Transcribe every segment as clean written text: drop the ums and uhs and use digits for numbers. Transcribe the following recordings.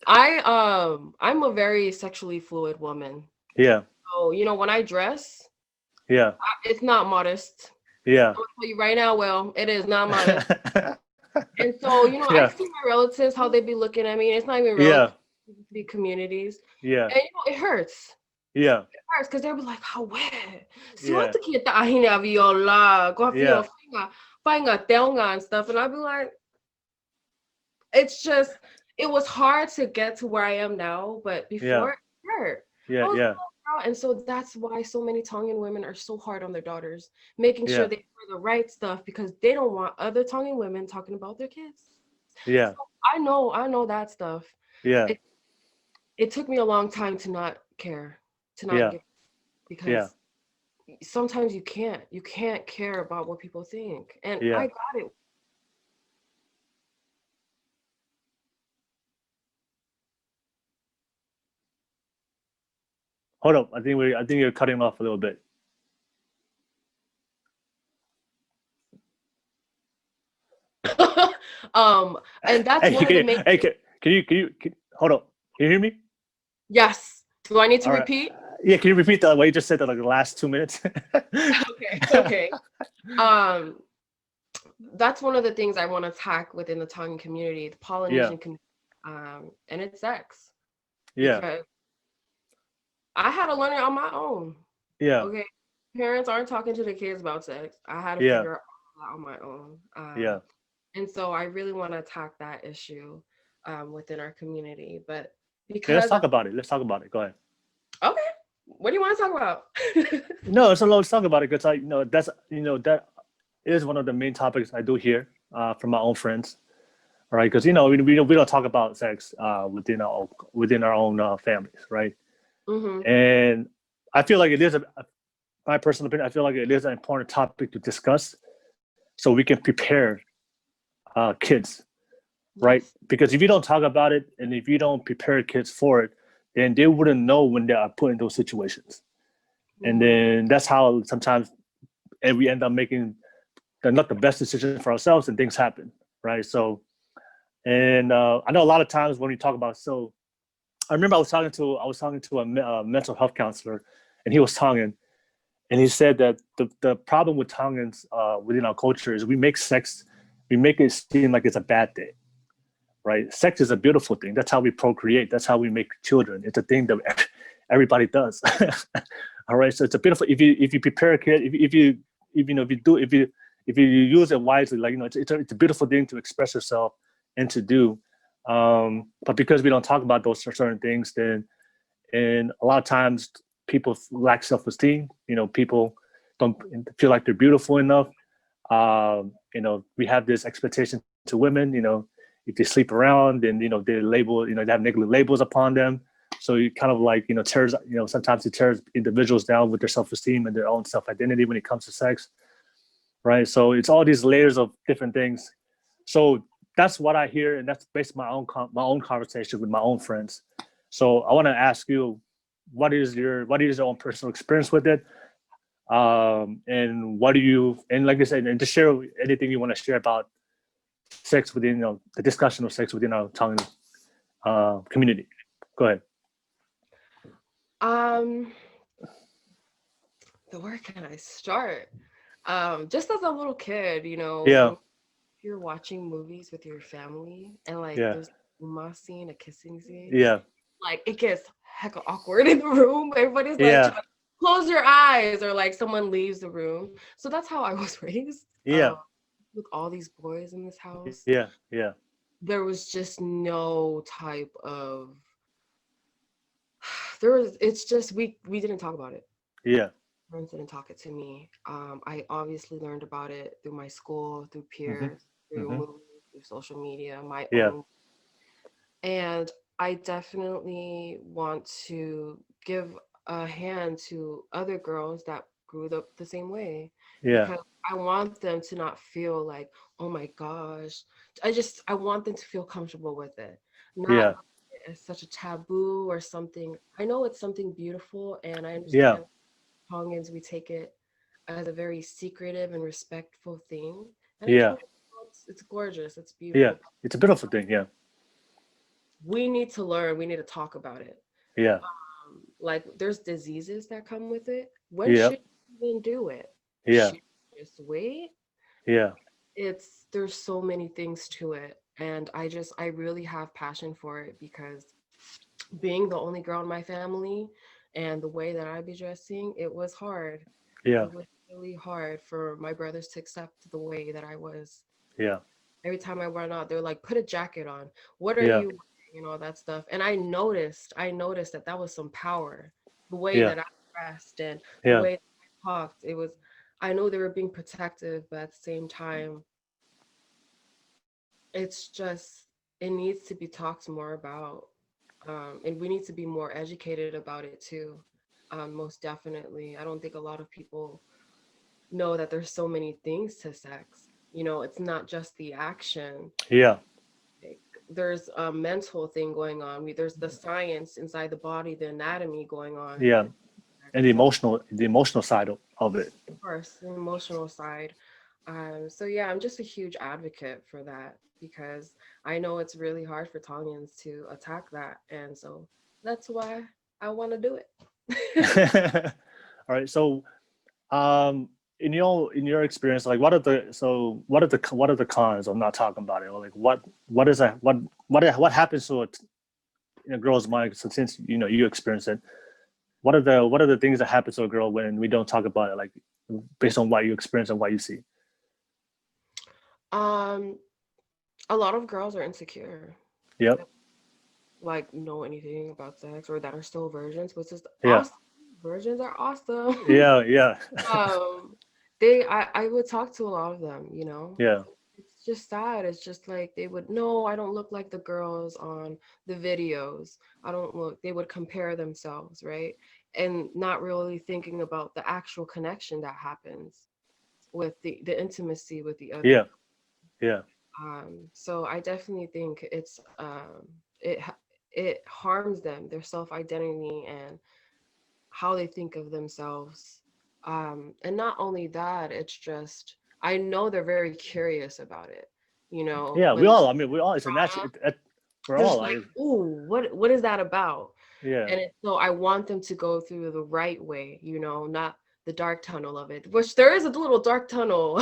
I'm a very sexually fluid woman. Yeah. So, when I dress, Yeah. it's not modest. Yeah. I'm gonna tell you right now, Will, it is not modest. And so, Yeah. I see my relatives, how they be looking at me, and it's not even Yeah. relatives, it be communities. Yeah. And it hurts. Yeah. It hurts because they'll be like, "How si Yeah. wanta kita ahina viola, go feel Yeah. finger, find a telga and stuff." And I'll be like, it's just, it was hard to get to where I am now, but Yeah. before it hurt. I Yeah. was a Yeah. little girl, and so that's why so many Tongan women are so hard on their daughters, making sure Yeah. they wear the right stuff because they don't want other Tongan women talking about their kids. So Yeah. I know that stuff. Yeah. It it took me a long time to not care, to not Yeah. give, Yeah. because sometimes you can't care about what people think. And I Yeah. got it. Hold up. I think you're cutting off a little bit. um and that's Hey, one of the main hey, hold up? Can you hear me? Yes. Do I need to All right. repeat? Yeah. Can you repeat what you just said? Like the last 2 minutes. Okay. Okay. Um, that's one of the things I want to attack within the Tongan community, the Yeah. Polynesian community, and it's sex. Yeah. Because I had to learn it on my own. Yeah. Okay. Parents aren't talking to their kids about sex. I had to Yeah. figure it out on my own. Yeah. And so I really want to attack that issue within our community. But Yeah. Let's because talk about it. Let's talk about it. Go ahead. okay, what do you want to talk about? No, so let's talk about it because that is one of the main topics I do hear from my own friends. All right, because we don't talk about sex within our own families, right? hmm And I feel like it is my personal opinion. I feel like it is an important topic to discuss so we can prepare kids, right? Yes. Because if you don't talk about it and if you don't prepare kids for it, then they wouldn't know when they are put in those situations. And hmm then that's how sometimes and we end up making not the best decision for ourselves and things happen, right? So, and I know a lot of times when we talk about, so I remember I was talking to a mental health counselor, and he was Tongan, and he said that the problem with Tongans within our culture is we make it seem like it's a bad thing, right? Sex is a beautiful thing. That's how we procreate. That's how we make children. It's a thing that everybody does. All right, so it's a beautiful. If you prepare a kid, if you use it wisely, like it's a beautiful thing to express yourself and to do. But because we don't talk about those certain things, then and a lot of times people lack self-esteem. People don't feel like they're beautiful enough. We have this expectation to women. If they sleep around, then they label. They have negative labels upon them. So you kind of like tears. Sometimes it tears individuals down with their self-esteem and their own self-identity when it comes to sex, right? So it's all these layers of different things. So that's what I hear, and that's based on my own conversation with my own friends. So I want to ask you, what is your own personal experience with it, and what do you and like I said, and just share anything you want to share about sex within the discussion of sex within our Tongan community. Go ahead. Um, where can I start? Just as a little kid, Yeah, when you're watching movies with your family and like yeah, there's a scene, a kissing scene, yeah, like it gets hecka awkward in the room. Everybody's like yeah, trying to close your eyes or like someone leaves the room. So that's how I was raised. yeah, With all these boys in this house, yeah, yeah, there was just no type of there was it's just we didn't talk about it. yeah. Friends didn't talk it to me. I obviously learned about it through my school, through Hmm. peers, through Hmm. movies, through social media, my Yeah, own. And I definitely want to give a hand to other girls that grew up the same way yeah, because I want them to not feel like, oh my gosh. I want them to feel comfortable with it, not yeah, look at it as such a taboo or something. I know it's something beautiful, and I yeah, understand Tongans, we take it as a very secretive and respectful thing. And in yeah, Tongan, it's gorgeous, it's yeah. beautiful. It's a beautiful thing. Yeah, we need to learn, we need to talk about it. Yeah. Like there's diseases that come with it. When Yeah. should you even do it? Yeah. Should you just wait? Yeah. There's so many things to it, and I really have passion for it because being the only girl in my family and the way that I be dressing, it was hard. Yeah. It was really hard for my brothers to accept the way that I was. Yeah. Every time I went out, they're like, "Put a jacket on. What are Yeah. you wearing?" And all that stuff. And I noticed that that was some power. The way Yeah. that I dressed and the Yeah. way that I talked, it was. I know they were being protective, but at the same time, it's just it needs to be talked more about, and we need to be more educated about it too. Most definitely, I don't think a lot of people know that there's so many things to sex. You know, it's not just the action. Yeah. Like, there's a mental thing going on. There's the science inside the body, the anatomy going on. Yeah. And And the emotional side of it. of course, the emotional side. So yeah, I'm just a huge advocate for that because I know it's really hard for Tongans to attack that, and so that's why I want to do it. All right. So, um, in your experience, like, what are the cons of not talking about it, or like what is that what happens to it in a girl's mind? So since you experience it, what are the things that happen to a girl when we don't talk about it, like based on what you experience and what you see? um, a lot of girls are insecure, Yep. like know anything about sex or that are still virgins, which is Yeah. awesome. Virgins are awesome. Yeah. Yeah. um, I would talk to a lot of them, you know. Yeah. It's just sad. It's just like they would, no, I don't look like the girls on the videos. I don't look, they would compare themselves, right? And not really thinking about the actual connection that happens with the intimacy with the other. Yeah. Yeah. So I definitely think it harms them, their self-identity and how they think of themselves. And not only that, it's just I know they're very curious about it. You know, Yeah. when We all. I mean, we all. It's a trauma, natural. We're they're all just like, like. "Ooh, what is that about?" Yeah. And so I want them to go through the right way, you know, not the dark tunnel of it, which there is a little dark tunnel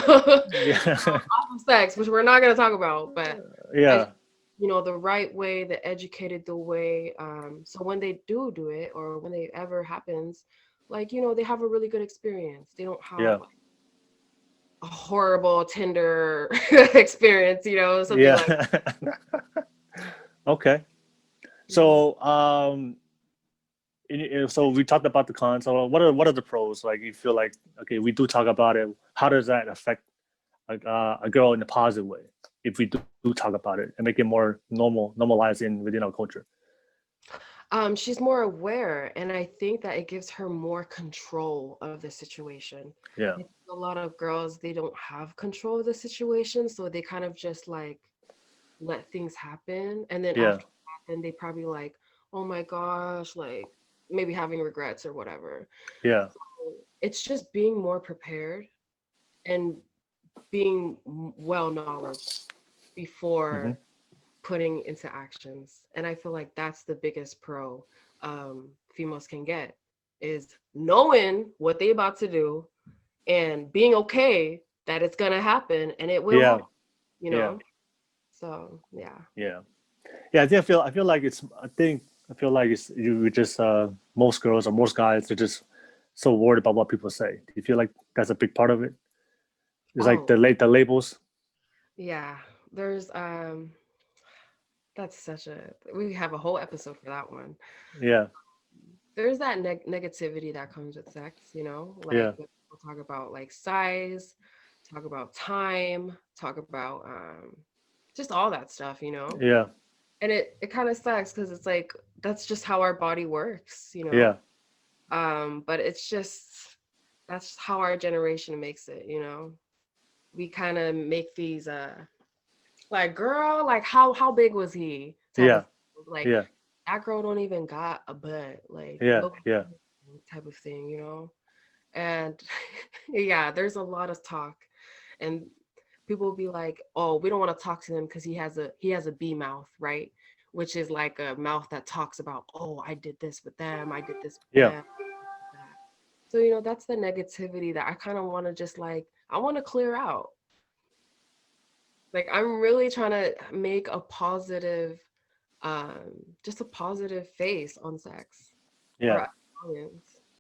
Yeah. of sex, which we're not going to talk about, but I, Yeah. you know, the right way, the educated the way. So when they do it, or when they ever happens, like, you know, they have a really good experience. They don't have Yeah. like a horrible Tinder experience, you know, something Yeah. like Okay. that. Mhm. So, so we talked about the cons. So, what are the pros? Like, you feel like, okay, we do talk about it. How does that affect a girl in a positive way if we do talk about it and make it more normalized in within our culture? She's more aware, and I think that it gives her more control of the situation. Yeah. I think a lot of girls, they don't have control of the situation, so they kind of just like let things happen, and then Yeah. after it happened, they probably like, oh my gosh, like maybe having regrets or whatever. Yeah. It's just being more prepared and being well knowledge Hmm. before putting into actions. And I feel like that's the biggest pro females can get is knowing what they about to do and being okay that it's gonna happen and it will Yeah. happen, you Yeah. know? So yeah. Yeah. Yeah. I feel like it's. I feel like it's you just most girls or most guys are just so worried about what people say. Do you feel like that's a big part of it? It's like Oh, the labels. yeah. There's that's such a we have a whole episode for that one. Yeah. There's that negativity that comes with sex, you know, like Yeah. when people talk about like size, talk about time, talk about just all that stuff, you know. Yeah. And it kind of sucks because it's like that's just how our body works, you know. Yeah. But it's just that's how our generation makes it, you know. We kind of make these like girl, like how big was he type Yeah. of like Yeah. that girl don't even got a butt, like Yeah. look Yeah. type of thing, you know. And yeah, there's a lot of talk, and people will be like, "Oh, we don't want to talk to him because he has a B mouth, right?" which is like a mouth that talks about, oh, I did this with them, I did this with Yeah. them, that. So, you know, that's the negativity that I kind of want to just like, I want to clear out. Like, I'm really trying to make a positive, just a positive face on sex Yeah. for Italians.